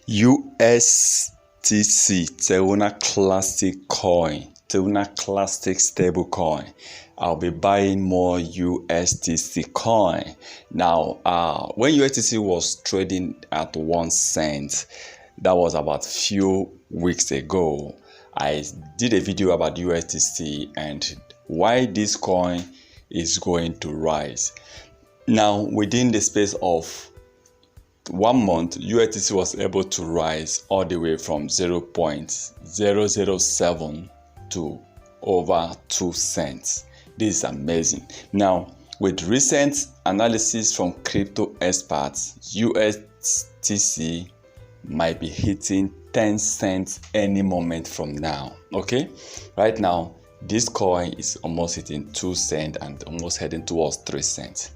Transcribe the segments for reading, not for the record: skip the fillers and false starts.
USTC, Teruna Classic Coin, Teruna Classic Stable Coin. I'll be buying more USTC coin. Now, when USTC was trading at 1 cent, that was about few weeks ago, I did a video about USTC and why this coin is going to rise. Now, within the space of 1 month, USDC was able to rise all the way from 0.007 to over 2 cents. This is amazing. Now, with recent analysis from crypto experts, USDC might be hitting 10 cents any moment from now. Okay, right now this coin is almost hitting 2 cents and almost heading towards 3 cents.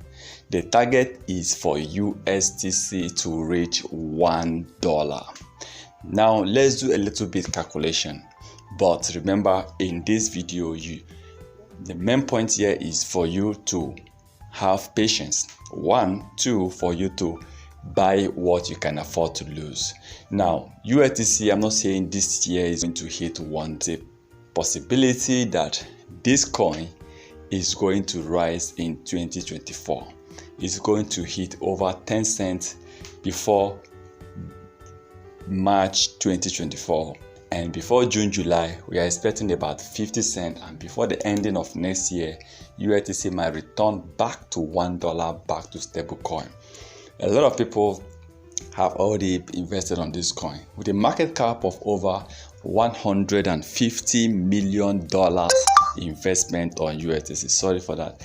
The target is for USDC to reach $1. Now let's do a little bit calculation. But remember, in this video, the main point here is for you to have patience. 1, 2, for you to buy what you can afford to lose. Now, USDC, I'm not saying this year is going to hit 1. The possibility that this coin is going to rise in 2024. It's going to hit over 10 cents before March 2024, and before June, July, we are expecting about 50 cents, and before the ending of next year, USDC might return back to $1, back to stable coin. A lot of people have already invested on this coin with a market cap of over $150 million investment on USDC. Sorry for that.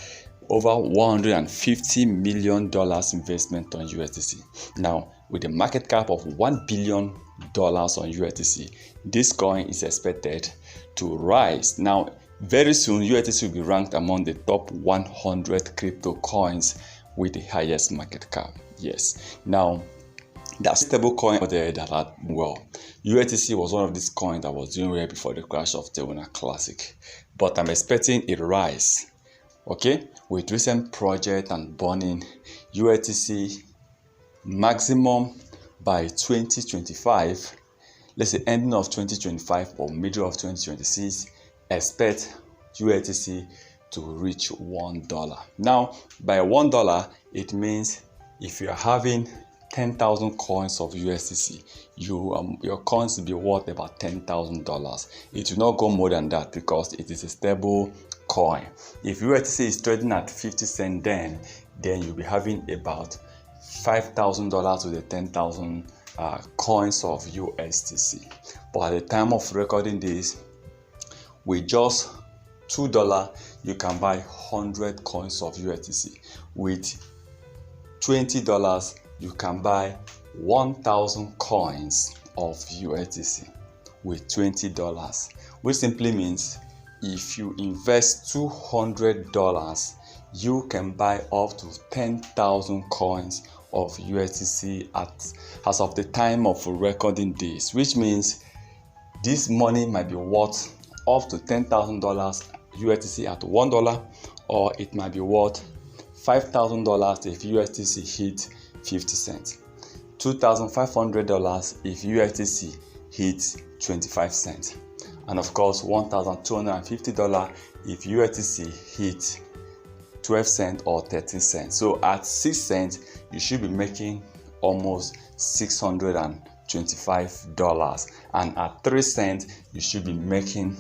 Over $150 million investment on USDC. Now, with a market cap of $1 billion on USDC, this coin is expected to rise. Now, very soon, USDC will be ranked among the top 100 crypto coins with the highest market cap. Yes. Now, that stable coin out there that are well. USDC was one of these coins that was doing well before the crash of Teruna Classic, but I'm expecting a rise. Okay, with recent project and burning, USDC maximum by 2025, let's say ending of 2025 or middle of 2026, expect USDC to reach $1. Now, by $1, it means if you are having 10,000 coins of USDC, your coins will be worth about $10,000. It will not go more than that because it is a stable coin. If USDC is trading at 50 cents, then you'll be having about $5,000 with the 10,000 coins of USDC. But at the time of recording this, with just $2, you can buy 100 coins of USDC. With $20, you can buy 1,000 coins of USDC with $20, which simply means if you invest $200, you can buy up to 10,000 coins of USDC as of the time of recording this, which means this money might be worth up to $10,000 USDC at $1, or it might be worth $5,000 if USDC hit 50 cents, $2,500 if USDC hits 25 cents, and of course $1,250 if USDC hits 12 cents or 13 cents. So at 6 cents, you should be making almost $625, and at 3 cents, you should be making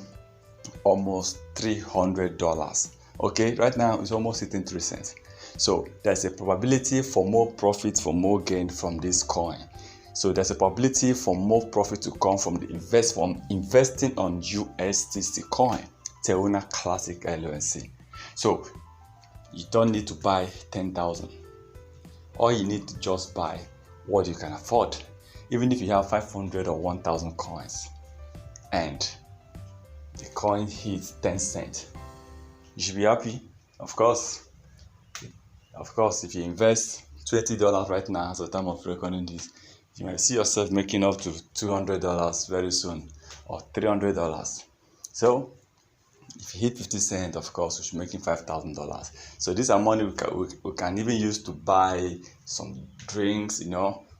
almost $300. Okay, right now it's almost hitting 3 cents. So there's a probability for more profit, for more gain from this coin. So there's a probability for more profit to come from investing on USDC coin, Teruna Classic LLC. So you don't need to buy 10,000. All you need to just buy what you can afford. Even if you have 500 or 1,000 coins and the coin hits 10 cents, you should be happy. Of course, if you invest $20 right now at the time of recording this, you might see yourself making up to $200 very soon, or $300. So if you hit 50 cents, of course, you're making $5,000. So these are money we can even use to buy some drinks,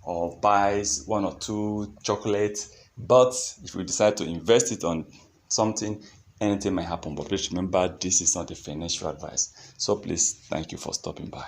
or buys 1 or 2 chocolates. But if we decide to invest it on something, anything might happen. But please remember, this is not a financial advice. So please, thank you for stopping by.